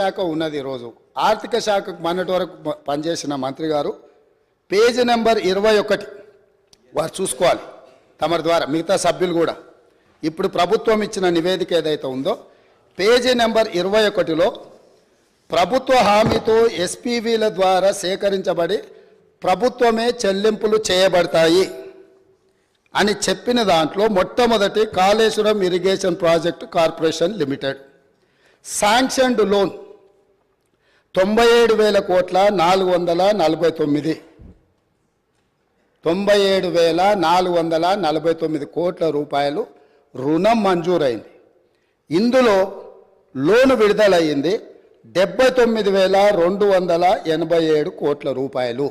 శాఖ ఉన్నది. రోజు ఆర్థిక శాఖకు మొన్నటి వరకు పనిచేసిన మంత్రి గారు పేజీ నెంబర్ 21 వారు చూసుకోవాలి తమరి ద్వారా, మిగతా సభ్యులు కూడా. ఇప్పుడు ప్రభుత్వం ఇచ్చిన నివేదిక ఏదైతే ఉందో పేజీ నెంబర్ 21లో ప్రభుత్వ హామీతో ఎస్పీవీల ద్వారా సేకరించబడి ప్రభుత్వమే చెల్లింపులు చేయబడతాయి అని చెప్పిన దాంట్లో మొట్టమొదటి Kaleshwaram irrigation project corporation limited sanctioned loan 97,000 కోట్ల 449 97,449 కోట్ల రూపాయలు రుణం మంజూరైంది. ఇందులో లోను విడుదలయ్యింది 79,287 కోట్ల రూపాయలు.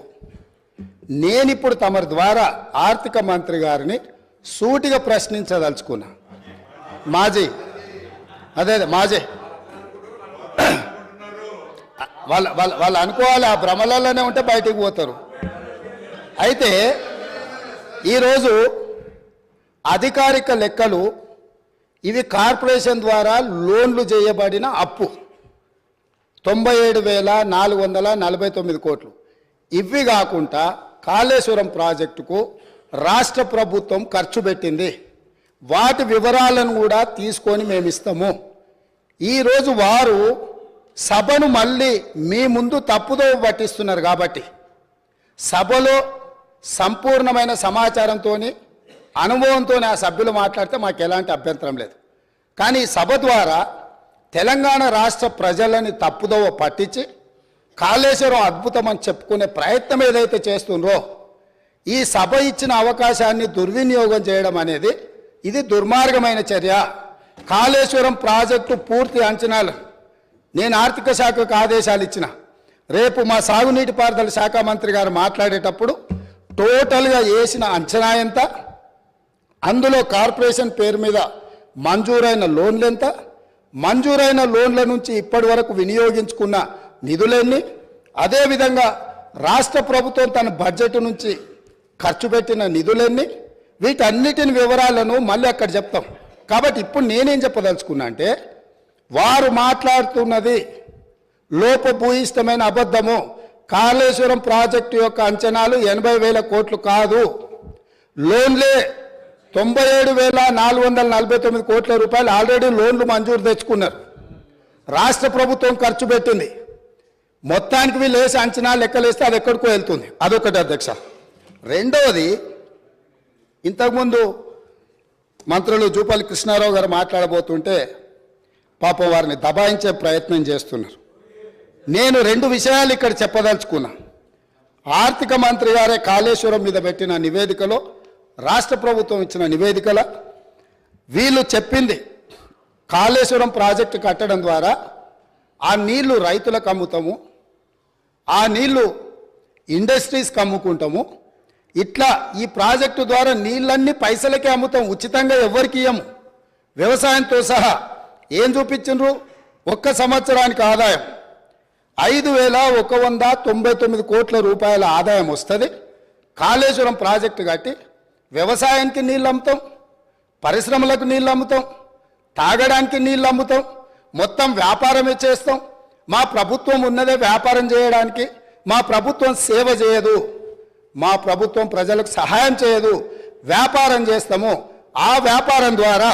నేనిప్పుడు తమరి ద్వారా ఆర్థిక మంత్రి గారిని సూటిగా ప్రశ్నించదలుచుకున్నా. మాజీ వాళ్ళు అనుకోవాలి, ఆ భ్రమలలోనే ఉంటే బయటికి పోతారు. అయితే ఈరోజు అధికారిక లెక్కలు ఇవి కార్పొరేషన్ ద్వారా లోన్లు చేయబడిన అప్పు 97,449 కోట్లు. ఇవి కాకుండా కాళేశ్వరం ప్రాజెక్టుకు రాష్ట్ర ప్రభుత్వం ఖర్చు పెట్టింది. వాటి వివరాలను కూడా తీసుకొని మేము ఇస్తాము. ఈరోజు వారు సభను మళ్ళీ మీ ముందు తప్పుదో పట్టిస్తున్నారు కాబట్టి సభలో సంపూర్ణమైన సమాచారంతో అనుభవంతో ఆ సభ్యులు మాట్లాడితే మాకు ఎలాంటి అభ్యంతరం లేదు. కానీ సభ ద్వారా తెలంగాణ రాష్ట్ర ప్రజలని తప్పుదోవ పట్టించి కాళేశ్వరం అద్భుతం అని చెప్పుకునే ప్రయత్నం ఏదైతే చేస్తుండ్రో, ఈ సభ ఇచ్చిన అవకాశాన్ని దుర్వినియోగం చేయడం అనేది ఇది దుర్మార్గమైన చర్య. కాళేశ్వరం ప్రాజెక్టు పూర్తి అంచనాలు నేను ఆర్థిక శాఖకు ఆదేశాలు ఇచ్చిన. రేపు మా సాగునీటి పారుదల శాఖ మంత్రి గారు మాట్లాడేటప్పుడు టోటల్గా వేసిన అంచనా ఎంత, అందులో కార్పొరేషన్ పేరు మీద మంజూరైన లోన్లు ఎంత, మంజూరైన లోన్ల నుంచి ఇప్పటి వరకు వినియోగించుకున్న నిధులన్నీ, అదేవిధంగా రాష్ట్ర ప్రభుత్వం తన బడ్జెట్ నుంచి ఖర్చు పెట్టిన నిధులన్నీ, వీటన్నిటిని వివరాలను మళ్ళీ అక్కడ చెప్తాం. కాబట్టి ఇప్పుడు నేనేం చెప్పదలుచుకున్నా అంటే, వారు మాట్లాడుతున్నది లోపభూయిష్టమైన అబద్ధము. కాళేశ్వరం ప్రాజెక్టు యొక్క అంచనాలు 80,000 కోట్లు కాదు, లోన్లే 97,449 కోట్ల రూపాయలు ఆల్రెడీ లోన్లు మంజూరు తెచ్చుకున్నారు. రాష్ట్ర ప్రభుత్వం ఖర్చు పెట్టింది. మొత్తానికి వీళ్ళు వేసి అంచనా లెక్కలేస్తే అది ఎక్కడికో వెళ్తుంది. అదొకటి అధ్యక్ష. రెండవది, ఇంతకుముందు మంత్రులు జూపల్లి కృష్ణారావు గారు మాట్లాడబోతుంటే పాపం వారిని దబాయించే ప్రయత్నం చేస్తున్నారు. నేను 2 విషయాలు ఇక్కడ చెప్పదలుచుకున్నా. ఆర్థిక మంత్రి గారే కాళేశ్వరం మీద పెట్టిన నివేదికలో, రాష్ట్ర ప్రభుత్వం ఇచ్చిన నివేదికలో వీళ్ళు చెప్పింది కాళేశ్వరం ప్రాజెక్టు కట్టడం ద్వారా ఆ నీళ్లు రైతులకు అమ్ముతాము, ఆ నీళ్లు ఇండస్ట్రీస్కి అమ్ముకుంటాము, ఇట్లా ఈ ప్రాజెక్టు ద్వారా నీళ్ళన్నీ పైసలకే అమ్ముతాం, ఉచితంగా ఎవరికి ఇయ్యము. వ్యవసాయంతో సహా ఏం చూపించిండ్రు? ఒక్క సంవత్సరానికి ఆదాయం 5,199 కోట్ల రూపాయల ఆదాయం వస్తుంది. కాళేశ్వరం ప్రాజెక్టు కట్టి వ్యవసాయానికి నీళ్ళు అమ్ముతాం, పరిశ్రమలకు నీళ్ళు అమ్ముతాం, తాగడానికి నీళ్ళు అమ్ముతాం, మొత్తం వ్యాపారమే చేస్తాం. మా ప్రభుత్వం ఉన్నదే వ్యాపారం చేయడానికి. మా ప్రభుత్వం సేవ చేయదు, మా ప్రభుత్వం ప్రజలకు సహాయం చేయదు, వ్యాపారం చేస్తాము. ఆ వ్యాపారం ద్వారా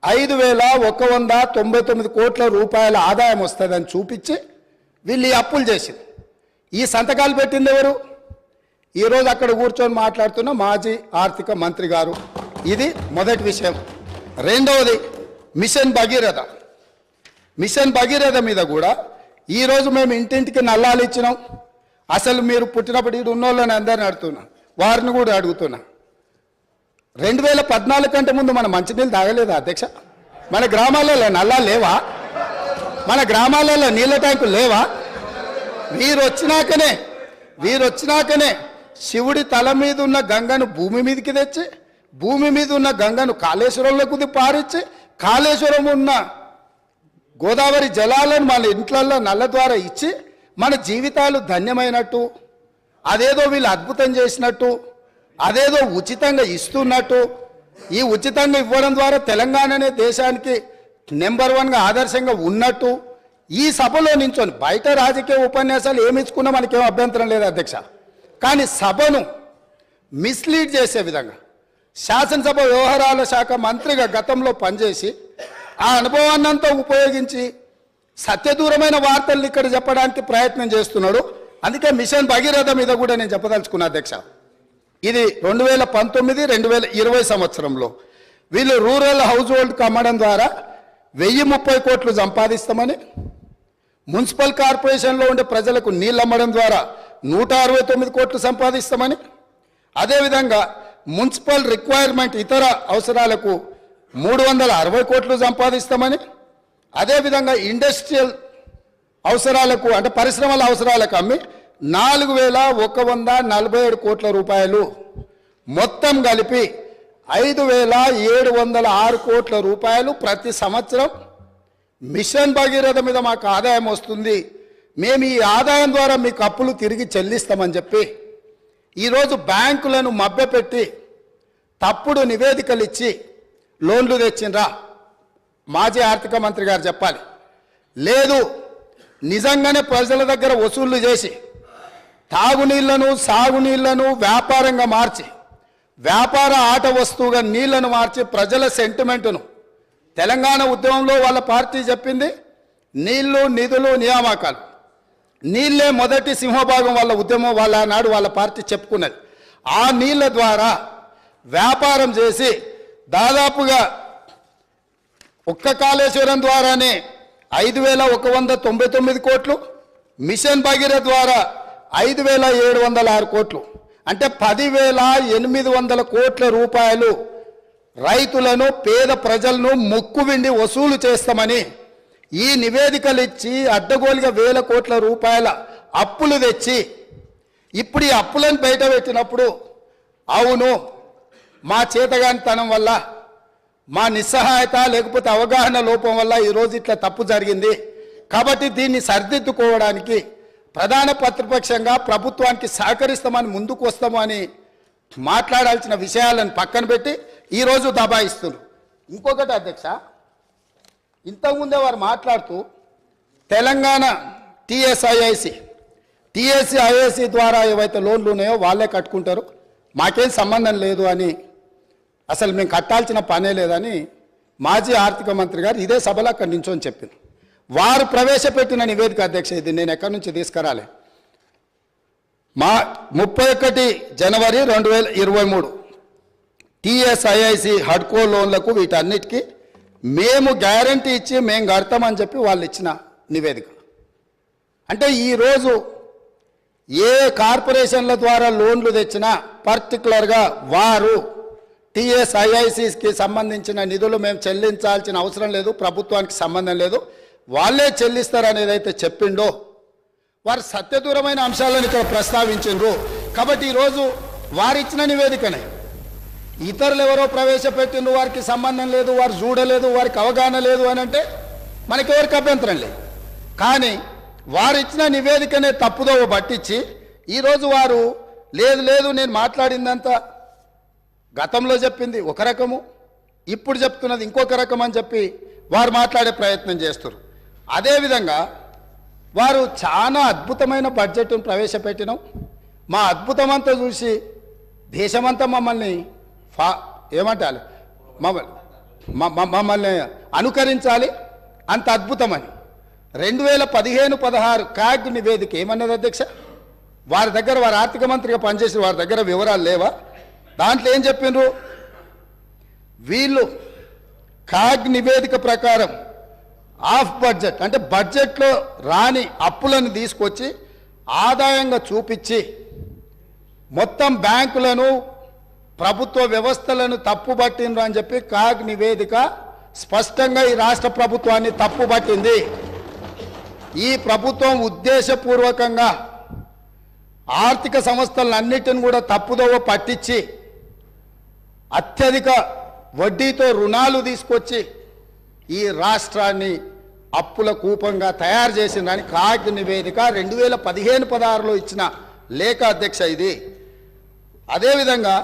5,199 కోట్ల రూపాయల ఆదాయం వస్తుందని చూపించి వీళ్ళు ఈ అప్పులు చేసింది. ఈ సంతకాలు పెట్టింది ఎవరు? ఈరోజు అక్కడ కూర్చొని మాట్లాడుతున్న మాజీ ఆర్థిక మంత్రి గారు. ఇది మొదటి విషయం. రెండవది, మిషన్ భగీరథ. మిషన్ భగీరథ మీద కూడా ఈరోజు మేము ఇంటింటికి నల్లాలు ఇచ్చినాం. అసలు మీరు పుట్టినప్పుడు ఇటు ఉన్నోళ్ళని అందరిని అడుగుతున్నా, వారిని కూడా అడుగుతున్నా. 2014 కంటే ముందు మన మంచినీళ్ళు తాగలేదా అధ్యక్ష? మన గ్రామాలలో నల్లాలు లేవా? మన గ్రామాలలో నీళ్ళ ట్యాంకులు లేవా? వీరు వచ్చినాకనే శివుడి తల మీద ఉన్న గంగను భూమి మీదకి తెచ్చి, భూమి మీద ఉన్న గంగను కాళేశ్వరంలోకి పారించి, కాళేశ్వరం ఉన్న గోదావరి జలాలను మన ఇంట్లల్లో నల్ల ద్వారా ఇచ్చి మన జీవితాలు ధన్యమైనట్టు, అదేదో వీళ్ళు అద్భుతం చేసినట్టు, అదేదో ఉచితంగా ఇస్తున్నట్టు, ఈ ఉచితంగా ఇవ్వడం ద్వారా తెలంగాణనే దేశానికి నెంబర్ 1గా ఆదర్శంగా ఉన్నట్టు ఈ సభలో నించొని బయట రాజకీయ ఉపన్యాసాలు ఏమి ఇచ్చుకున్నా మనకేం అభ్యంతరం లేదు అధ్యక్ష, కానీ సభను మిస్లీడ్ చేసే విధంగా శాసనసభ వ్యవహారాల శాఖ మంత్రిగా గతంలో పనిచేసి ఆ అనుభవాన్నంతా ఉపయోగించి సత్యదూరమైన వార్తల్ని ఇక్కడ చెప్పడానికి ప్రయత్నం చేస్తున్నాడు. అందుకే మిషన్ భగీరథ మీద కూడా నేను చెప్పదలుచుకున్నా అధ్యక్ష. ఇది 2019-2020 సంవత్సరంలో వీళ్ళు రూరల్ హౌస్ హోల్డ్కి అమ్మడం ద్వారా 1030 కోట్లు సంపాదిస్తామని, మున్సిపల్ కార్పొరేషన్లో ఉండే ప్రజలకు నీళ్ళు అమ్మడం ద్వారా 169 కోట్లు సంపాదిస్తామని, అదేవిధంగా మున్సిపల్ రిక్వైర్మెంట్ ఇతర అవసరాలకు 360 కోట్లు సంపాదిస్తామని, అదేవిధంగా ఇండస్ట్రియల్ అవసరాలకు అంటే పరిశ్రమల అవసరాలకు అమ్మి 4147 కోట్ల రూపాయలు, మొత్తం కలిపి 5706 కోట్ల రూపాయలు ప్రతి సంవత్సరం మిషన్ భగీరథ మీద మాకు ఆదాయం వస్తుంది, మేము ఈ ఆదాయం ద్వారా మీకు అప్పులు తిరిగి చెల్లిస్తామని చెప్పి ఈరోజు బ్యాంకులను మభ్యపెట్టి తప్పుడు నివేదికలు ఇచ్చి లోన్లు తెచ్చిండ్రా? మాజీ ఆర్థిక మంత్రి గారు చెప్పాలి. లేదు, నిజంగానే ప్రజల దగ్గర వసూళ్లు చేసి తాగునీళ్లను సాగునీళ్లను వ్యాపారంగా మార్చి వ్యాపార ఆట వస్తువుగా నీళ్లను మార్చి ప్రజల సెంటిమెంటును, తెలంగాణ ఉద్యమంలో వాళ్ళ పార్టీ చెప్పింది నీళ్లు నిధులు నియామకాలు, నీళ్లే మొదటి సింహభాగం వాళ్ళ ఉద్యమం, వాళ్ళ నాడు వాళ్ళ పార్టీ చెప్పుకున్నది. ఆ నీళ్ల ద్వారా వ్యాపారం చేసి దాదాపుగా ఒక్క కాళేశ్వరం ద్వారానే 5199 కోట్లు, మిషన్ భగీరథ ద్వారా 5706 కోట్లు, అంటే 10,800 కోట్ల రూపాయలు రైతులను పేద ప్రజలను ముక్కువిండి వసూలు చేస్తామని ఈ నివేదికలు ఇచ్చి అడ్డగోలుగా 1000 కోట్ల రూపాయల అప్పులు తెచ్చి ఇప్పుడు ఈ అప్పులను బయట పెట్టినప్పుడు అవును మా చేతగానితనం వల్ల, మా నిస్సహాయత లేకపోతే అవగాహన లోపం వల్ల ఈరోజు ఇట్లా తప్పు జరిగింది, కాబట్టి దీన్ని సరిదిద్దుకోవడానికి ప్రధాన ప్రతిపక్షంగా ప్రభుత్వానికి సహకరిస్తామని ముందుకు వస్తాము అని మాట్లాడాల్సిన విషయాలను పక్కన పెట్టి ఈరోజు దబాయిస్తున్నారు. ఇంకొకటి అధ్యక్ష, ఇంతకుముందే వారు మాట్లాడుతూ తెలంగాణ టీఎస్ఐఐసి ద్వారా ఏవైతే లోన్లు ఉన్నాయో వాళ్ళే కట్టుకుంటారు, మాకేం సంబంధం లేదు అని, అసలు మేము కట్టాల్సిన పనే లేదని మాజీ ఆర్థిక మంత్రి గారు ఇదే సభలో అక్కడి నుంచో చెప్పింది. వారు ప్రవేశపెట్టిన నివేదిక అధ్యక్ష, ఇది నేను ఎక్కడి నుంచి తీసుకురాలే. 31 జనవరి 2023 టీఎస్ఐఐసి హడ్కో లోన్లకు వీటన్నిటికీ మేము గ్యారంటీ ఇచ్చి మేము కడతామని చెప్పి వాళ్ళు ఇచ్చిన నివేదిక. అంటే ఈరోజు ఏ కార్పొరేషన్ల ద్వారా లోన్లు తెచ్చినా పర్టికులర్గా వారు టీఎస్ఐఐసికి సంబంధించిన నిధులు మేము చెల్లించాల్సిన అవసరం లేదు, ప్రభుత్వానికి సంబంధం లేదు, వాళ్ళే చెల్లిస్తారనేది అయితే చెప్పిండో వారు సత్యదూరమైన అంశాలను ఇక్కడ ప్రస్తావించారు. కాబట్టి ఈరోజు వారు ఇచ్చిన నివేదికనే ఇతరులు ఎవరో ప్రవేశపెట్టిండ్రు, వారికి సంబంధం లేదు, వారు చూడలేదు, వారికి అవగాహన లేదు అని అంటే మనకెవరికి అభ్యంతరం లేదు. కానీ వారు ఇచ్చిన నివేదికనే తప్పుదోవ పట్టించి ఈరోజు వారు లేదు లేదు నేను మాట్లాడిందంతా గతంలో చెప్పింది ఒక రకము, ఇప్పుడు చెప్తున్నది ఇంకొక రకం అని చెప్పి వారు మాట్లాడే ప్రయత్నం చేస్తారు. అదేవిధంగా వారు చాలా అద్భుతమైన బడ్జెట్ను ప్రవేశపెట్టినాం, మా అద్భుతమంతా చూసి దేశమంతా మమ్మల్ని ఏమంటారు మమ్మల్ని అనుకరించాలి, అంత అద్భుతమని 2015-16 కాగ్ నివేదిక ఏమన్నది అధ్యక్ష? వారి దగ్గర వారు ఆర్థిక మంత్రిగా పనిచేసి వారి దగ్గర వివరాలు లేవా? దాంట్లో ఏం చెప్పిండ్రు? వీళ్ళు కాగ్ నివేదిక ప్రకారం ఆఫ్ బడ్జెట్ అంటే బడ్జెట్లో రాని అప్పులను తీసుకొచ్చి ఆదాయంగా చూపించి మొత్తం బ్యాంకులను ప్రభుత్వ వ్యవస్థలను తప్పుబట్టిండ్రు అని చెప్పి కాగ్ నివేదిక స్పష్టంగా ఈ రాష్ట్ర ప్రభుత్వాన్ని తప్పుబట్టింది. ఈ ప్రభుత్వం ఉద్దేశపూర్వకంగా ఆర్థిక సంస్థలన్నిటిని కూడా తప్పుదోవ పట్టించి అత్యధిక వడ్డీతో రుణాలు తీసుకొచ్చి ఈ రాష్ట్రాన్ని అప్పుల కూపంగా తయారు చేసిందని కాగ్ నివేదిక 2015-16లో ఇచ్చిన లేఖ అధ్యక్ష ఇది. అదేవిధంగా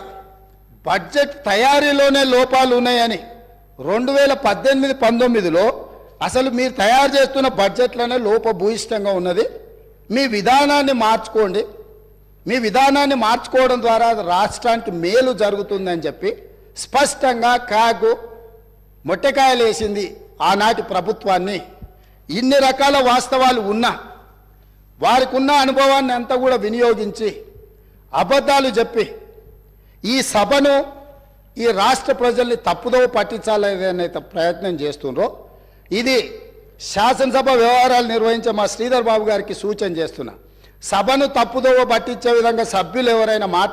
బడ్జెట్ తయారీలోనే లోపాలు ఉన్నాయని 2018-19లో అసలు మీరు తయారు చేస్తున్న బడ్జెట్లోనే లోపభూయిష్టంగా ఉన్నది. మీ విధానాన్ని మార్చుకోండి. మీ విధానాన్ని మార్చుకోవడం ద్వారా రాష్ట్రానికి మేలు జరుగుతుందని చెప్పి స్పష్టంగా కాగు మొట్టకాయలు వేసింది ఆనాటి ప్రభుత్వాన్ని. ఇన్ని రకాల వాస్తవాలు ఉన్నా వారికి ఉన్న అనుభవాన్ని అంతా కూడా వినియోగించి అబద్ధాలు చెప్పి ఈ సభను ఈ రాష్ట్ర ప్రజల్ని తప్పుదోవ పట్టించాలనే ప్రయత్నం చేస్తుండ్రో ఇది శాసనసభ వ్యవహారాలు నిర్వహించే మా శ్రీధర్ బాబు గారికి సూచన చేస్తున్నా. సభను తప్పుదోవ పట్టించే విధంగా సభ్యులు ఎవరైనా